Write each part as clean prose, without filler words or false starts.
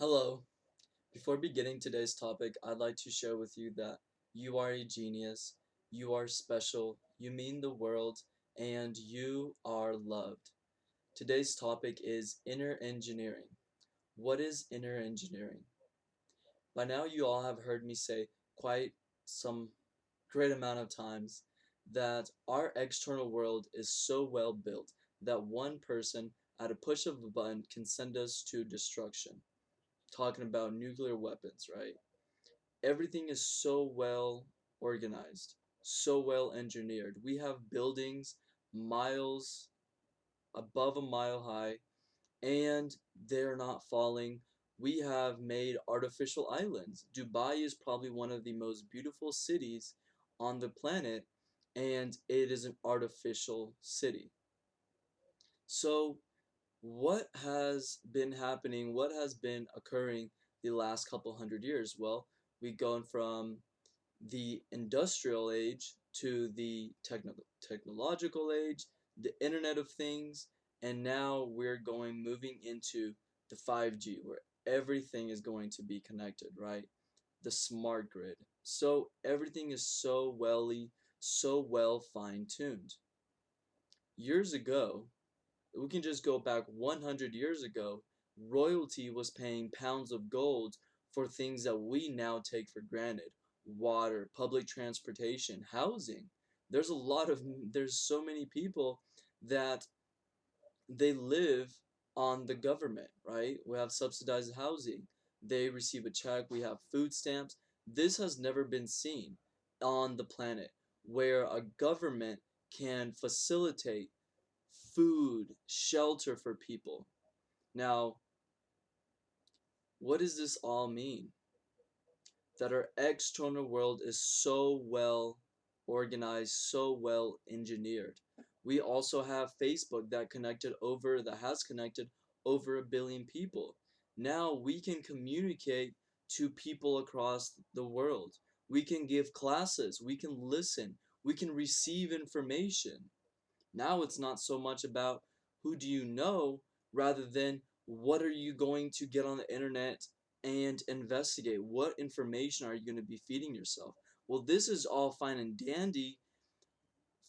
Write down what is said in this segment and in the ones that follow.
Hello. Before beginning today's topic, I'd like to share with you that you are a genius, you are special, you mean the world, and you are loved. Today's topic is inner engineering. What is inner engineering? By now, you all have heard me say quite some great amount of times that our external world is so well built that one person at a push of a button can send us to destruction. Talking about nuclear weapons, right? Everything is so well organized, so well engineered. We have buildings miles above a mile high, and they're not falling. We have made artificial islands. Dubai is probably one of the most beautiful cities on the planet, and it is an artificial city. So, what has been happening? What has been occurring the last couple hundred years? Well, we've gone from the industrial age to the technological age, the Internet of Things, and now we're moving into the 5G where everything is going to be connected, right? The smart grid. So everything is so well fine-tuned. Years ago, we can just go back 100 years ago, royalty was paying pounds of gold for things that we now take for granted. Water, public transportation, housing. There's so many people that they live on the government, right? We have subsidized housing. They receive a check, we have food stamps. This has never been seen on the planet where a government can facilitate food, shelter for people. Now, what does this all mean? That our external world is so well organized, so well engineered. We also have Facebook that has connected over 1 billion people. Now we can communicate to people across the world. We can give classes, we can listen, we can receive information. Now it's not so much about who do you know, rather than what are you going to get on the internet and investigate. What information are you going to be feeding yourself? Well, this is all fine and dandy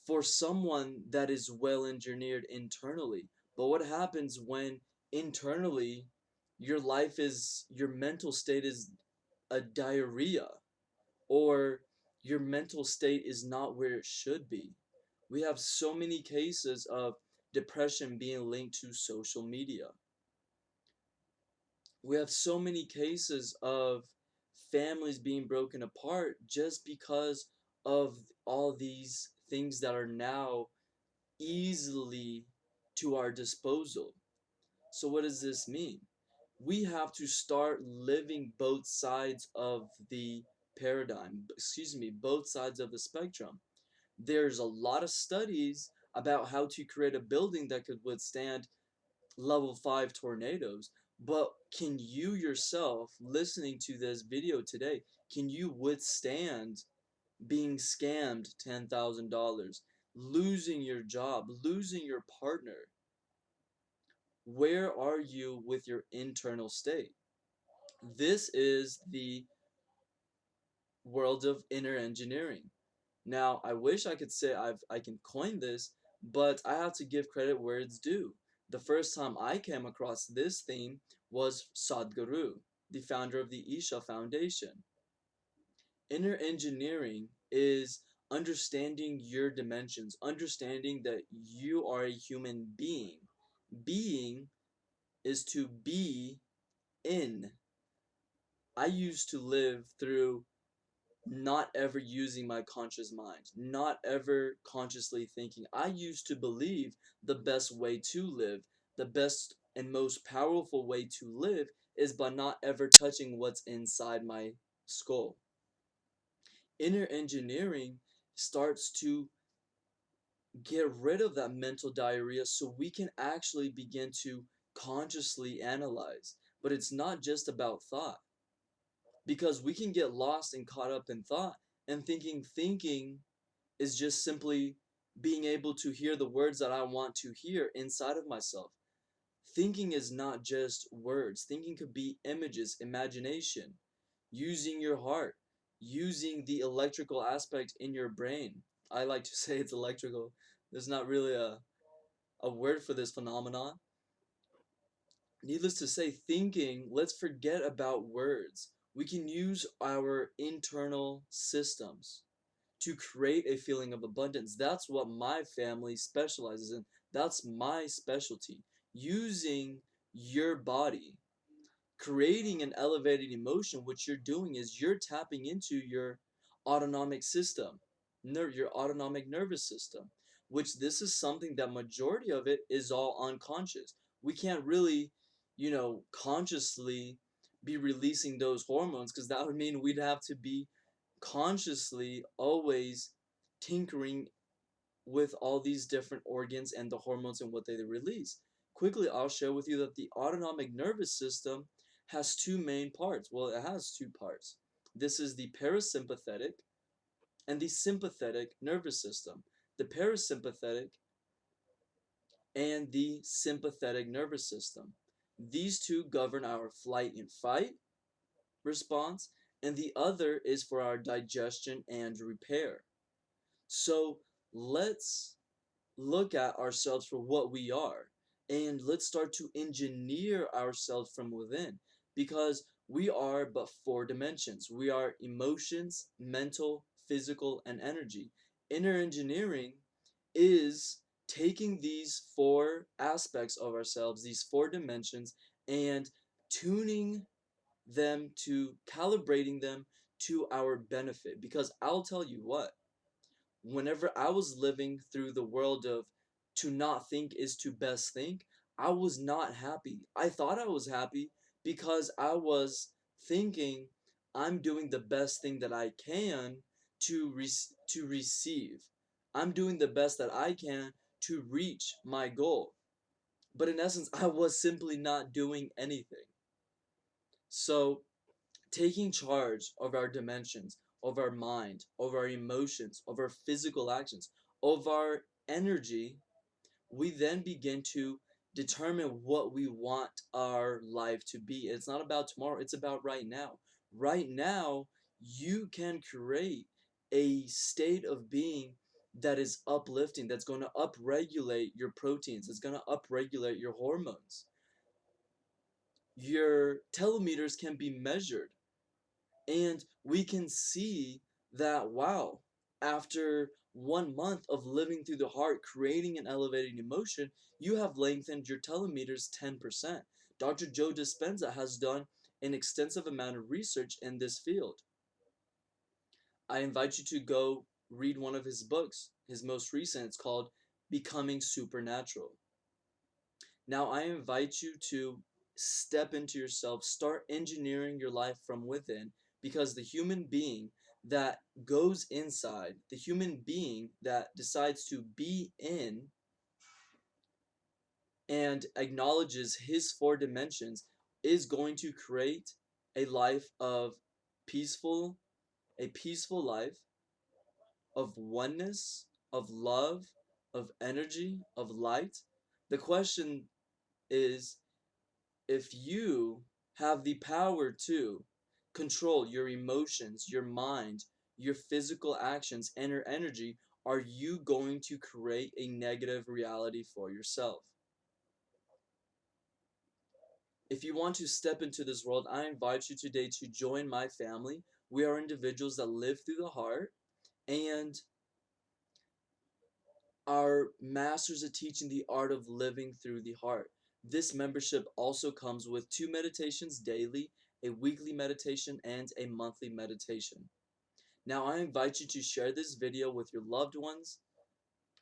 for someone that is well engineered internally. But what happens when internally your mental state is a diarrhea, or your mental state is not where it should be? We have so many cases of depression being linked to social media. We have so many cases of families being broken apart just because of all these things that are now easily to our disposal. So what does this mean? We have to start living both sides of the both sides of the spectrum. There's a lot of studies about how to create a building that could withstand level 5 tornadoes, but can you yourself, listening to this video today, can you withstand being scammed $10,000, losing your job, losing your partner? Where are you with your internal state? This is the world of inner engineering. Now, I wish I could say I can coin this, but I have to give credit where it's due. The first time I came across this theme was Sadhguru, the founder of the Isha Foundation. Inner engineering is understanding your dimensions, understanding that you are a human being. Being is to be in. I used to live through not ever using my conscious mind, not ever consciously thinking. I used to believe the best way to live, the best and most powerful way to live is by not ever touching what's inside my skull. Inner engineering starts to get rid of that mental diarrhea so we can actually begin to consciously analyze. But it's not just about thought, because we can get lost and caught up in thought and thinking is just simply being able to hear the words that I want to hear inside of myself. Thinking is not just words. Thinking could be images, imagination, using your heart, using the electrical aspect in your brain. I like to say it's electrical. There's not really a word for this phenomenon. Needless to say, thinking, let's forget about words. We can use our internal systems to create a feeling of abundance. That's what my family specializes in. That's my specialty. Using your body, creating an elevated emotion. What you're doing is you're tapping into your autonomic system, your autonomic nervous system, which this is something that majority of it is all unconscious. We can't really, consciously be releasing those hormones, because that would mean we'd have to be consciously always tinkering with all these different organs and the hormones and what they release. Quickly, I'll share with you that the autonomic nervous system has two main parts. Well, it has two parts. This is the parasympathetic and the sympathetic nervous system. The parasympathetic and the sympathetic nervous system. These two govern our flight and fight response, and the other is for our digestion and repair. So let's look at ourselves for what we are, and let's start to engineer ourselves from within, because we are but four dimensions. We are emotions, mental, physical, and energy. Inner engineering is taking these four aspects of ourselves, these four dimensions, and tuning them, to calibrating them to our benefit. Because I'll tell you what, whenever I was living through the world of to not think is to best think, I was not happy. I thought I was happy because I was thinking I'm doing the best thing that I can to receive. I'm doing the best that I can to reach my goal. But in essence, I was simply not doing anything. So taking charge of our dimensions, of our mind, of our emotions, of our physical actions, of our energy, we then begin to determine what we want our life to be. It's not about tomorrow, it's about right now. Right now, you can create a state of being that is uplifting, that's going to upregulate your proteins, it's going to upregulate your hormones. Your telomeres can be measured, and we can see that, wow, after 1 month of living through the heart, creating an elevating emotion, you have lengthened your telomeres 10%. Dr. Joe Dispenza has done an extensive amount of research in this field. I invite you to go read one of his books, his most recent. It's called Becoming Supernatural. Now, I invite you to step into yourself, start engineering your life from within, because the human being that goes inside, the human being that decides to be in and acknowledges his four dimensions, is going to create a life of peaceful, a peaceful life of oneness, of love, of energy, of light. The question is, if you have the power to control your emotions, your mind, your physical actions, and your energy, are you going to create a negative reality for yourself? If you want to step into this world, I invite you today to join my family. We are individuals that live through the heart, and our masters are teaching the art of living through the heart. This membership also comes with 2 meditations daily, a weekly meditation, and a monthly meditation. Now, I invite you to share this video with your loved ones,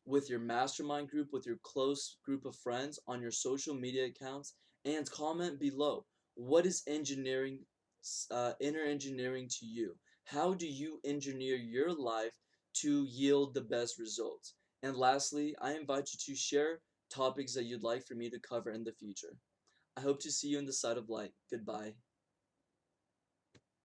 with your mastermind group, with your close group of friends, on your social media accounts, and comment below. What is inner engineering to you? How do you engineer your life to yield the best results? And lastly, I invite you to share topics that you'd like for me to cover in the future. I hope to see you in the side of light. Goodbye.